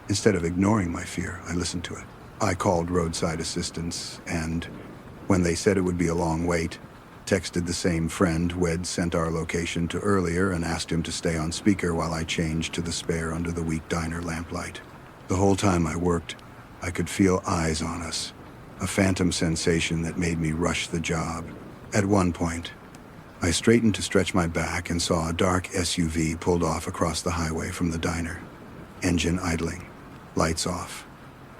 instead of ignoring my fear, I listened to it. I called roadside assistance and, when they said it would be a long wait, texted the same friend Wed sent our location to earlier and asked him to stay on speaker while I changed to the spare under the weak diner lamplight. The whole time I worked, I could feel eyes on us, a phantom sensation that made me rush the job. At one point, I straightened to stretch my back and saw a dark SUV pulled off across the highway from the diner. Engine idling, lights off,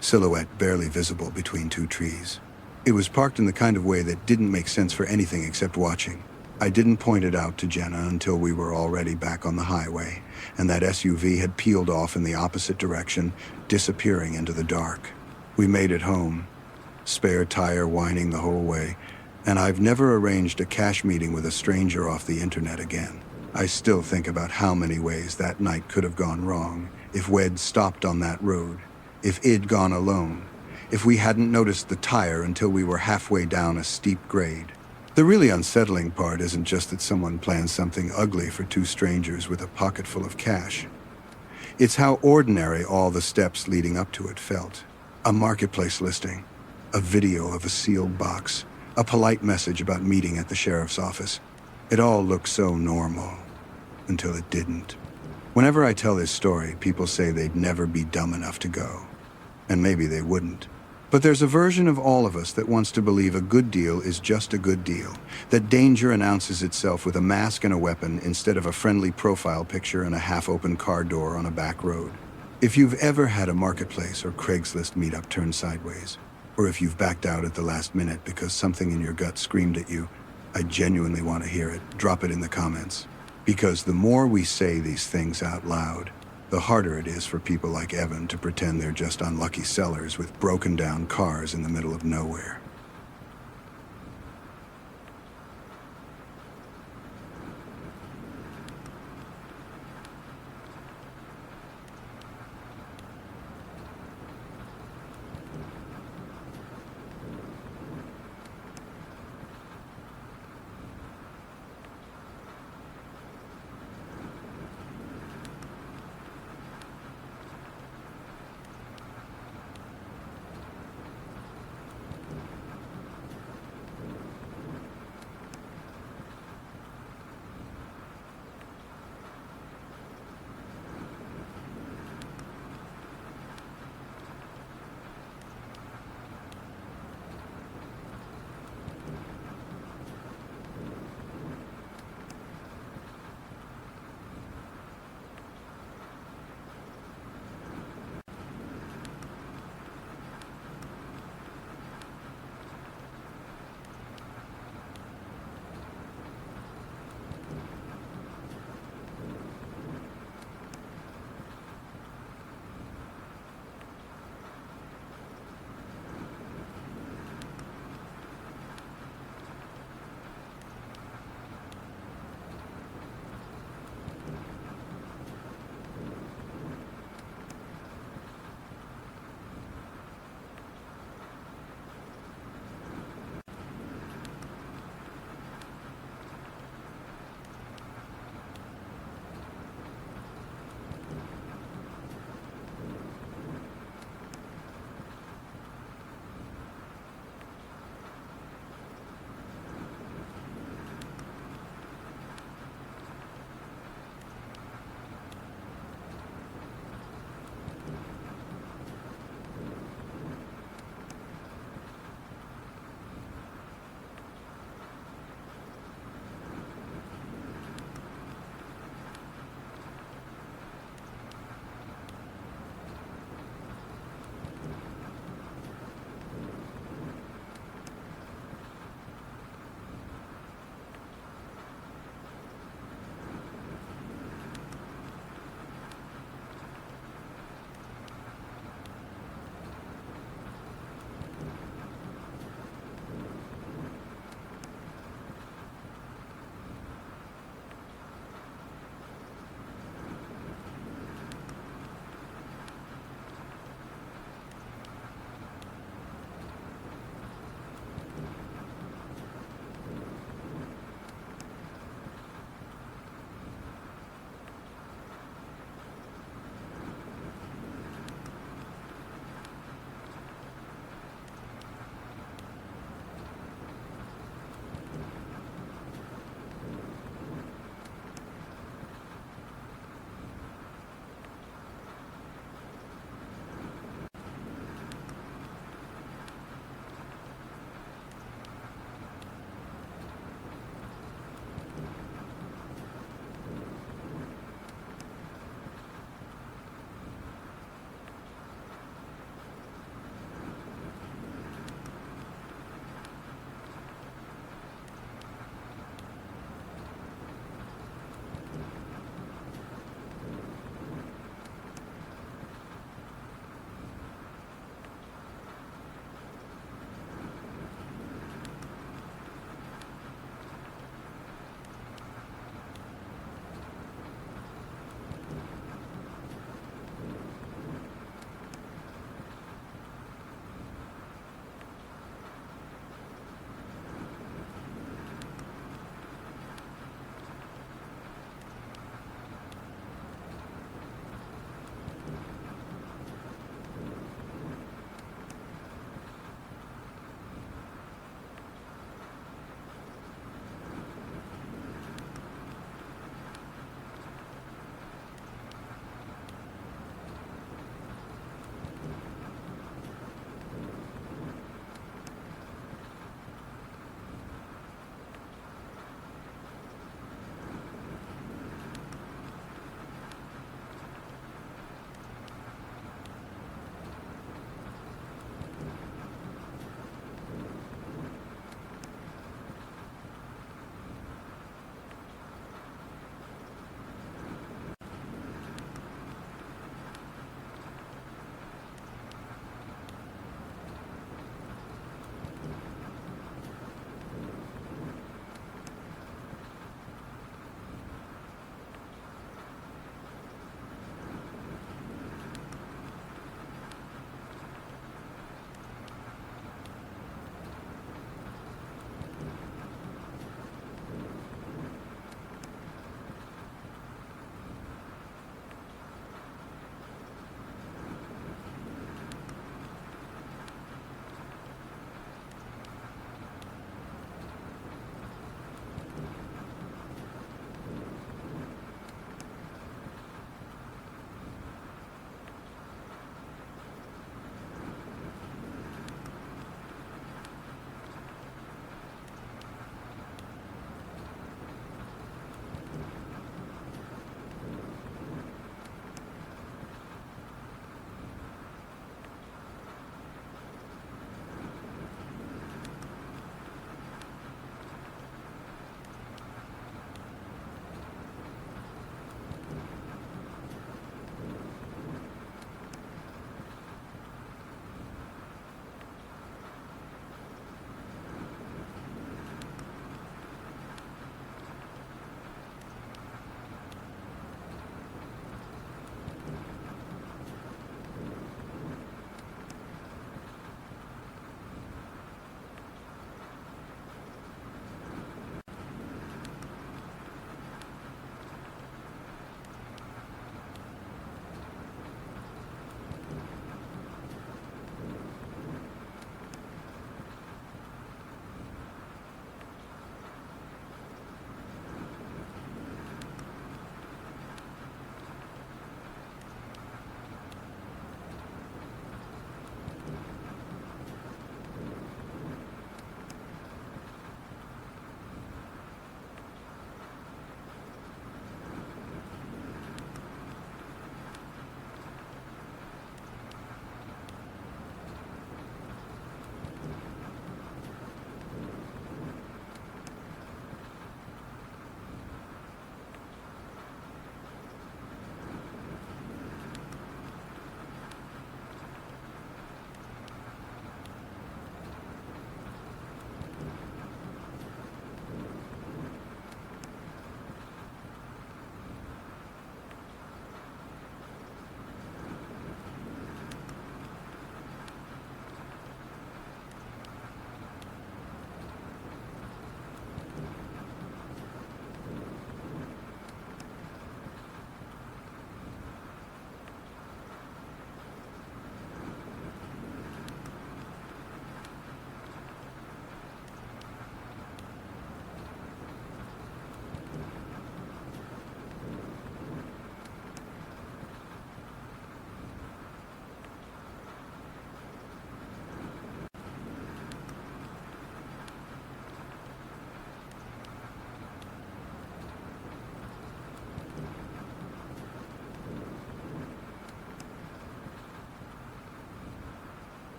silhouette barely visible between two trees. It was parked in the kind of way that didn't make sense for anything except watching. I didn't point it out to Jenna until we were already back on the highway, and that SUV had peeled off in the opposite direction, disappearing into the dark. We made it home, spare tire whining the whole way, and I've never arranged a cash meeting with a stranger off the internet again. I still think about how many ways that night could have gone wrong, if Wed stopped on that road, if I'd gone alone, if we hadn't noticed the tire until we were halfway down a steep grade. The really unsettling part isn't just that someone planned something ugly for two strangers with a pocket full of cash. It's how ordinary all the steps leading up to it felt. A marketplace listing, a video of a sealed box, a polite message about meeting at the sheriff's office. It all looked so normal, until it didn't. Whenever I tell this story, people say they'd never be dumb enough to go. And maybe they wouldn't. But there's a version of all of us that wants to believe a good deal is just a good deal, that danger announces itself with a mask and a weapon instead of a friendly profile picture and a half-open car door on a back road. If you've ever had a marketplace or Craigslist meetup turn sideways, or if you've backed out at the last minute because something in your gut screamed at you, I genuinely want to hear it. Drop it in the comments. Because the more we say these things out loud, the harder it is for people like Evan to pretend they're just unlucky sellers with broken down cars in the middle of nowhere.